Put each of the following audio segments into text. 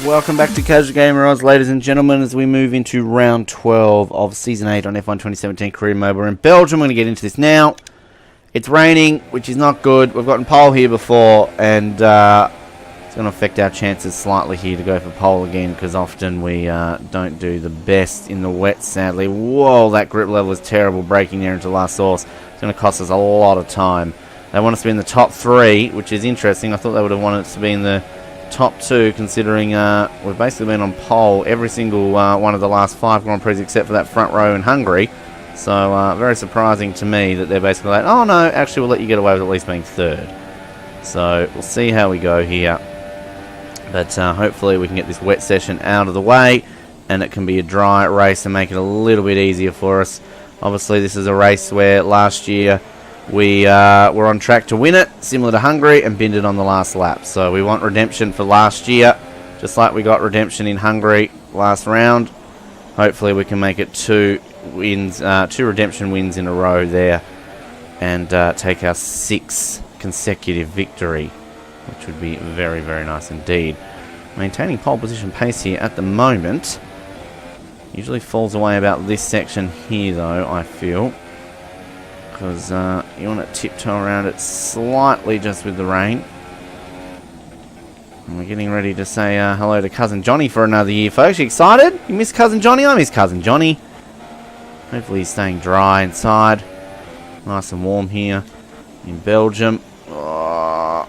Welcome back to Casual Gamer Oz, ladies and gentlemen, as we move into round 12 of Season 8 on F1 2017 Career Mode. We're in Belgium. We're going to get into this now. It's raining, which is not good. We've gotten pole here before, and it's going to affect our chances slightly here to go for pole again, because often we don't do the best in the wet, sadly. Whoa, that grip level is terrible, breaking there into last source. It's going to cost us a lot of time. They want us to be in the top 3, which is interesting. I thought they would have wanted us to be in the top 2, considering we've basically been on pole every single one of the last 5 Grand Prix except for that front row in Hungary. So very surprising to me that they're basically like, oh no, actually we'll let you get away with at least being 3rd. So we'll see how we go here. But hopefully we can get this wet session out of the way and it can be a dry race and make it a little bit easier for us. Obviously this is a race where last year we were on track to win it, similar to Hungary, and binned it on the last lap. So we want redemption for last year, just like we got redemption in Hungary last round. Hopefully we can make it 2 redemption wins in a row there, and take our 6th consecutive victory, which would be very, very nice indeed. Maintaining pole position pace here at the moment. Usually falls away about this section here though, I feel. Because you want to tiptoe around it slightly just with the rain. And we're getting ready to say hello to Cousin Johnny for another year, folks. You excited? You miss Cousin Johnny? I miss Cousin Johnny. Hopefully he's staying dry inside. Nice and warm here in Belgium. Oh.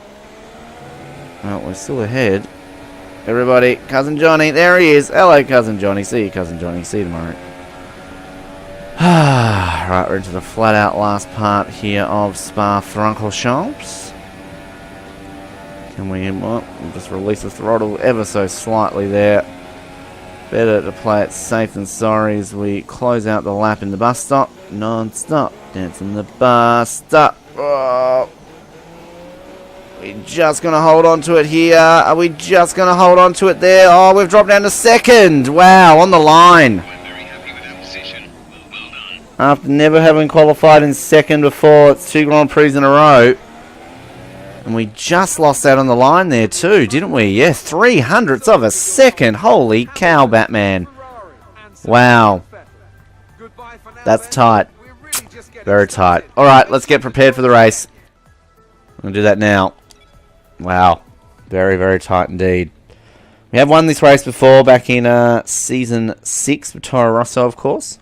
Well, we're still ahead. Everybody, Cousin Johnny, there he is. Hello, Cousin Johnny. See you, Cousin Johnny. See you tomorrow. Right, we're into the flat out last part here of Spa-Francorchamps. Can we'll just release the throttle ever so slightly there. Better to play it safe than sorry as we close out the lap in the bus stop. Non-stop, dancing the bus stop. Oh. We're just going to hold on to it here. Are we just going to hold on to it there? Oh, we've dropped down to 2nd. Wow, on the line. After never having qualified in 2nd before, it's 2 Grand Prix in a row. And we just lost out on the line there too, didn't we? Yeah, 300ths of a second. Holy cow, Batman. Wow. That's tight. Very tight. Alright, let's get prepared for the race. I'm going to do that now. Wow. Very, very tight indeed. We have won this race before, back in Season 6 with Toro Rosso, of course.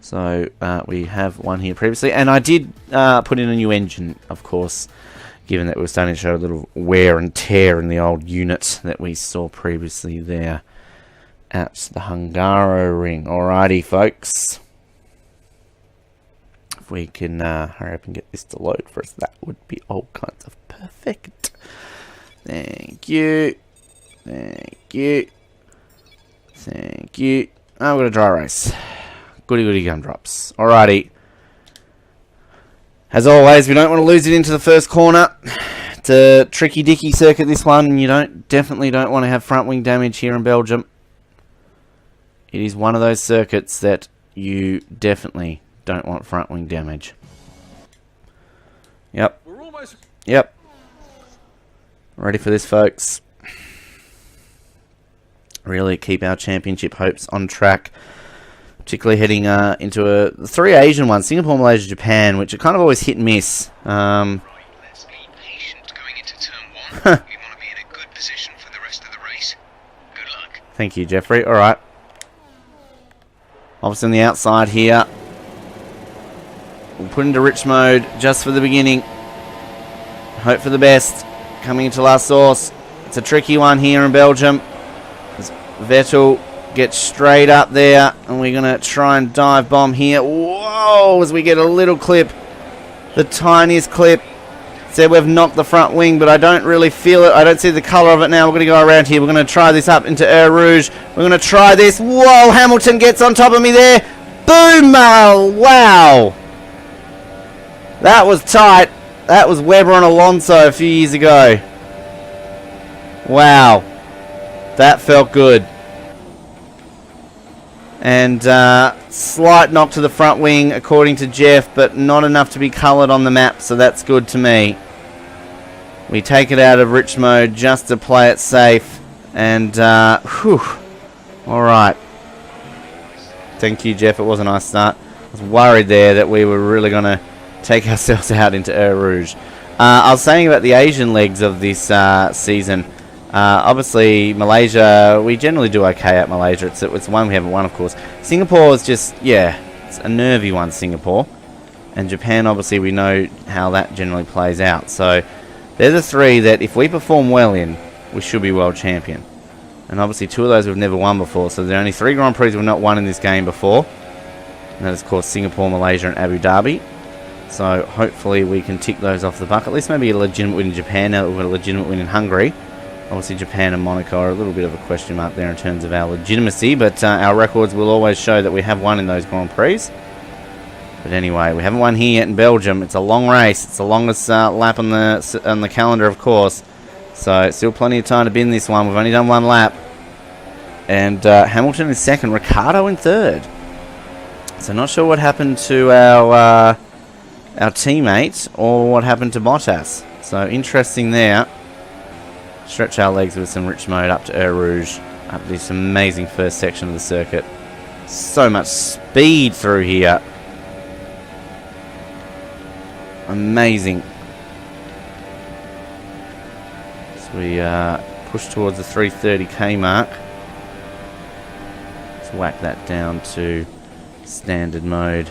So we have one here previously, and I did put in a new engine, of course, given that we were starting to show a little wear and tear in the old unit that we saw previously there at the Hungaroring. Alrighty, folks. If we can hurry up and get this to load for us, that would be all kinds of perfect. Thank you. Thank you. Thank you. Oh, we've got a dry race. Goody goody gumdrops. Alrighty. As always, we don't want to lose it into the first corner. It's a tricky dicky circuit, this one, and you definitely don't want to have front wing damage here in Belgium. It is one of those circuits that you definitely don't want front wing damage. Yep. Yep. Ready for this, folks. Really keep our championship hopes on track. Particularly heading into the 3 Asian ones, Singapore, Malaysia, Japan, which are kind of always hit and miss. Right, let's be patient going into turn 1. We want to be in a good position for the rest of the race. Good luck. Thank you, Jeffrey. Alright. Obviously on the outside here. We'll put into rich mode just for the beginning. Hope for the best. Coming into last source. It's a tricky one here in Belgium. As Vettel gets straight up there, and we're going to try and dive bomb here. Whoa, as we get a little clip. The tiniest clip. Said we've knocked the front wing, but I don't really feel it. I don't see the colour of it now. We're going to go around here. We're going to try this up into Eau Rouge. We're going to try this. Whoa, Hamilton gets on top of me there. Boom! Wow. That was tight. That was Webber on Alonso a few years ago. Wow. That felt good. And slight knock to the front wing, according to Jeff, but not enough to be coloured on the map, so that's good to me. We take it out of rich mode just to play it safe, And, whew. Alright. Thank you, Jeff. It was a nice start. I was worried there that we were really going to take ourselves out into Eau Rouge. I was saying about the Asian legs of this season. Obviously, Malaysia, we generally do okay at Malaysia. It's one we haven't won, of course. Singapore is just, yeah, it's a nervy one, Singapore. And Japan, obviously, we know how that generally plays out. So, they're the three that if we perform well in, we should be world champion. And obviously, two of those we've never won before. So, there are only 3 Grand Prix we've not won in this game before. And that is, of course, Singapore, Malaysia, and Abu Dhabi. So, hopefully, we can tick those off the bucket list. Maybe a legitimate win in Japan now that we've got a legitimate win in Hungary. Obviously, Japan and Monaco are a little bit of a question mark there in terms of our legitimacy, but our records will always show that we have won in those Grand Prix. But anyway, we haven't won here yet in Belgium. It's a long race. It's the longest lap on the calendar, of course. So, still plenty of time to bin this one. We've only done 1 lap. And Hamilton in second, Ricciardo in third. So, not sure what happened to our teammate or what happened to Bottas. So, interesting there. Stretch our legs with some rich mode up to Eau Rouge, up this amazing first section of the circuit. So much speed through here. Amazing. So we push towards the 330k mark. Let's whack that down to standard mode.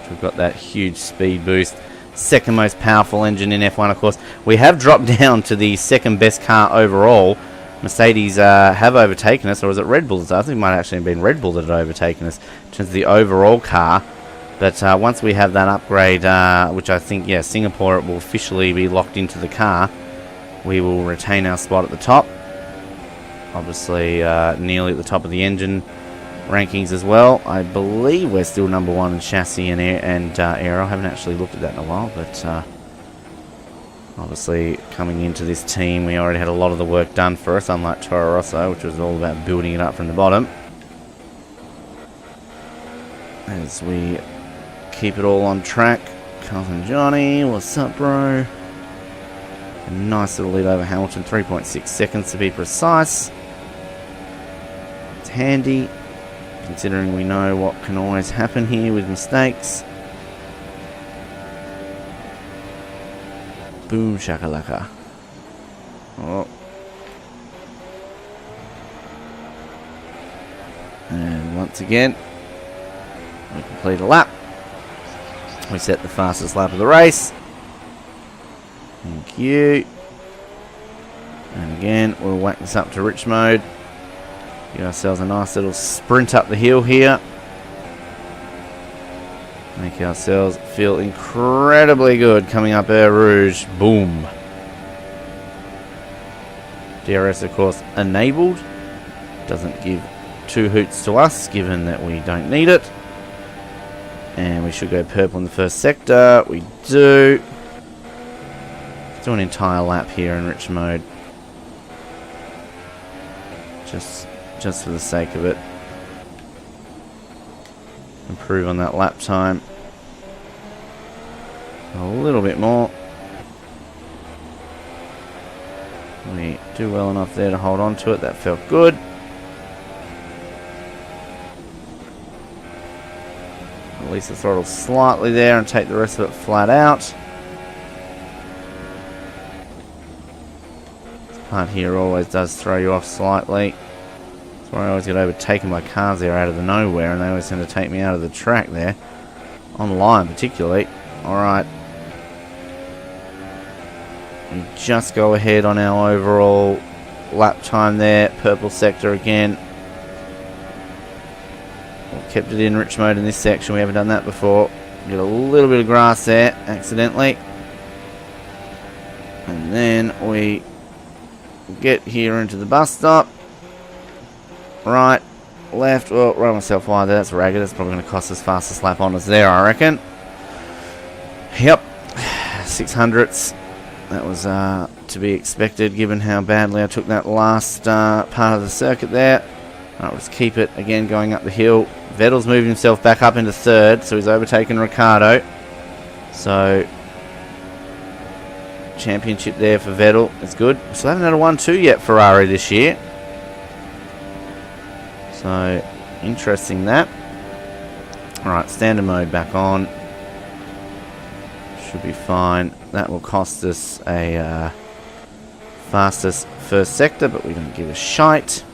We've got that huge speed boost. Second most powerful engine in F1, of course. We have dropped down to the second best car overall. Mercedes have overtaken us, or is it Red Bull? I think it might have actually been Red Bull that had overtaken us in terms of the overall car. But once we have that upgrade, which I think, yeah, Singapore, it will officially be locked into the car, we will retain our spot at the top. Obviously, nearly at the top of the engine rankings as well. I believe we're still number 1 in chassis and air. I haven't actually looked at that in a while, but obviously coming into this team, we already had a lot of the work done for us, unlike Toro Rosso, which was all about building it up from the bottom. As we keep it all on track, Carlton Johnny, what's up, bro? A nice little lead over Hamilton, 3.6 seconds to be precise. It's handy, considering we know what can always happen here with mistakes. Boom shakalaka. Oh. And once again, we complete a lap. We set the fastest lap of the race. Thank you. And again, we'll whack this up to rich mode. Give ourselves a nice little sprint up the hill here. Make ourselves feel incredibly good coming up Eau Rouge. Boom. DRS, of course, enabled. Doesn't give 2 hoots to us, given that we don't need it. And we should go purple in the first sector. We do. Let's do an entire lap here in rich mode. Just for the sake of it. Improve on that lap time a little bit more. We do well enough there to hold on to it. That felt good. Release the throttle slightly there and take the rest of it flat out. This part here always does throw you off slightly. That's where I always get overtaken by cars there out of the nowhere, and they always tend to take me out of the track there. On line particularly. Alright. We just go ahead on our overall lap time there. Purple sector again. We've kept it in rich mode in this section. We haven't done that before. Get a little bit of grass there accidentally. And then we get here into the bus stop. Right, left. Oh, run myself wide there. That's ragged. That's probably going to cost us fastest lap on us there, I reckon. Yep. 600ths. That was to be expected given how badly I took that last part of the circuit there. Alright, let's keep it again going up the hill. Vettel's moved himself back up into third, so he's overtaken Ricciardo. So, championship there for Vettel. It's good. We still haven't had a 1-2 yet, Ferrari, this year. So, interesting that. Alright, standard mode back on. Should be fine. That will cost us a fastest first sector, but we don't give a shite.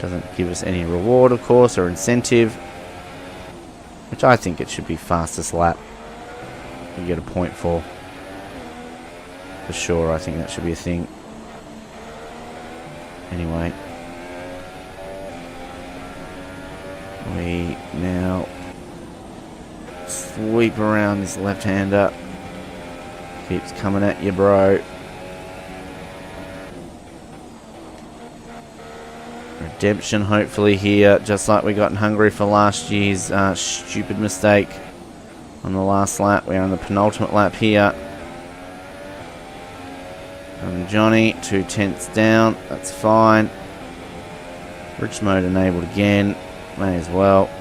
Doesn't give us any reward, of course, or incentive. Which I think it should be fastest lap. You get a point for. For sure, I think that should be a thing. Anyway. We now sweep around this left-hander. Keeps coming at you, bro. Redemption, hopefully, here, just like we got in Hungary for last year's stupid mistake on the last lap. We're on the penultimate lap here. And Johnny, 2 tenths down. That's fine. Bridge mode enabled again. May as well.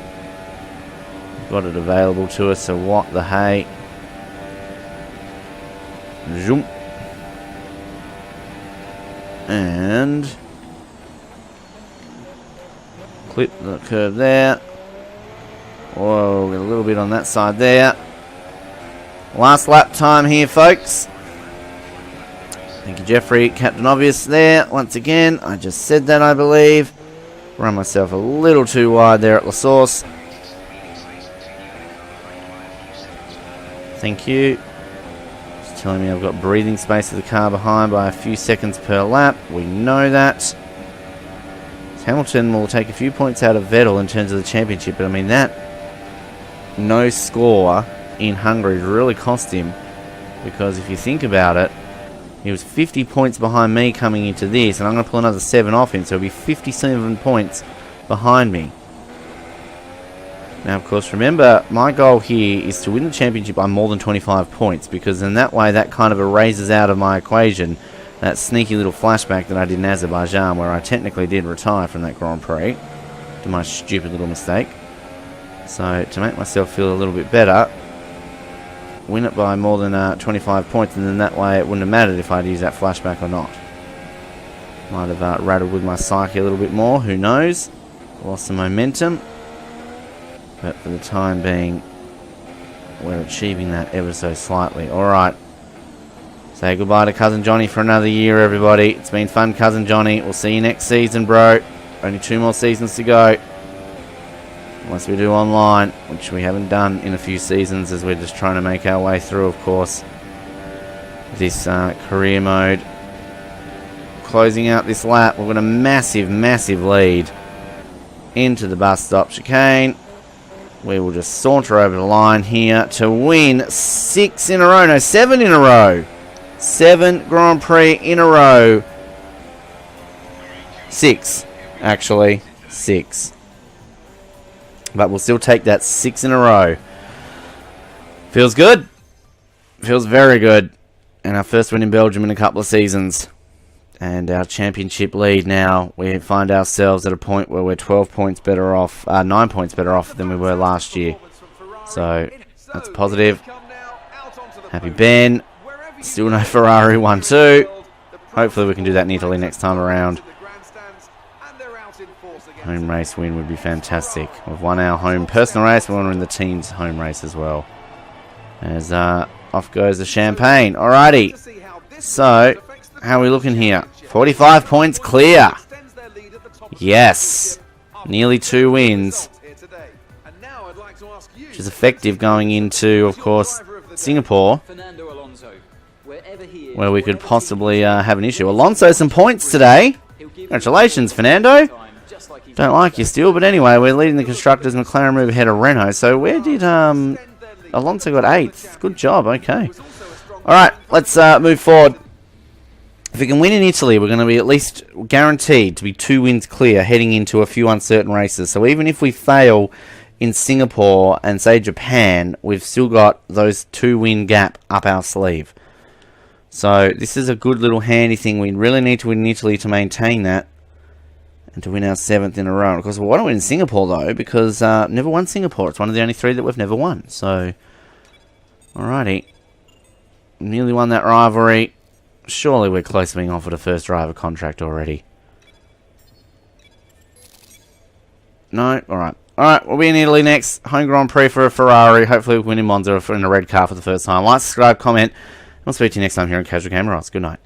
We've got it available to us, so what the hey. Zoom. And clip the curve there. Whoa, get a little bit on that side there. Last lap time here, folks. Thank you, Jeffrey. Captain Obvious there. Once again, I just said that, I believe. Run myself a little too wide there at La Source. Thank you. Just telling me I've got breathing space of the car behind by a few seconds per lap. We know that. Hamilton will take a few points out of Vettel in terms of the championship, but I mean that no score in Hungary really cost him, because if you think about it, he was 50 points behind me coming into this, and I'm going to pull another 7 off him, so he'll be 57 points behind me. Now, of course, remember, my goal here is to win the championship by more than 25 points, because in that way, that kind of erases out of my equation that sneaky little flashback that I did in Azerbaijan, where I technically did retire from that Grand Prix, to my stupid little mistake. So, to make myself feel a little bit better, win it by more than 25 points, and then that way it wouldn't have mattered if I'd used that flashback or not. Might have rattled with my psyche a little bit more, who knows. Lost some momentum. But for the time being, we're achieving that ever so slightly. Alright. Say goodbye to Cousin Johnny for another year, everybody. It's been fun, Cousin Johnny. We'll see you next season, bro. Only 2 more seasons to go. Unless we do online, which we haven't done in a few seasons, as we're just trying to make our way through, of course, this career mode. Closing out this lap, we've got a massive, massive lead into the bus stop chicane. We will just saunter over the line here to win 6 in a row. No, 7 in a row. 7 Grand Prix in a row. 6, actually. 6. But we'll still take that 6 in a row. Feels good. Feels very good. And our first win in Belgium in a couple of seasons. And our championship lead now. We find ourselves at a point where we're 12 points better off, 9 points better off than we were last year. So, that's positive. Happy Ben. Still no Ferrari 1-2. Hopefully we can do that in Italy next time around. Home race win would be fantastic. We've won our home personal race. We want to win the team's home race as well. As off goes the champagne. Alrighty. So, how are we looking here? 45 points clear. Yes. Nearly 2 wins. Which is effective going into, of course, Singapore, where we could possibly have an issue. Alonso some points today. Congratulations, Fernando. Don't like you still, but anyway, we're leading the constructors. McLaren move ahead of Renault. So where did Alonso got 8th? Good job. Okay. All right, let's move forward. If we can win in Italy, we're going to be at least guaranteed to be 2 wins clear heading into a few uncertain races. So even if we fail in Singapore and say Japan, we've still got those 2-win gap up our sleeve. So this is a good little handy thing. We really need to win in Italy to maintain that. And to win our 7th in a row. Of course, we want to win in Singapore, though, because never won Singapore. It's one of the only 3 that we've never won. So, alrighty. Nearly won that rivalry. Surely we're close to being offered a first driver contract already. No? Alright. Alright, we'll be in Italy next. Home Grand Prix for a Ferrari. Hopefully we'll win in Monza in a red car for the first time. Like, subscribe, comment. I'll speak to you next time here on Casual Gamer Ross. Good night.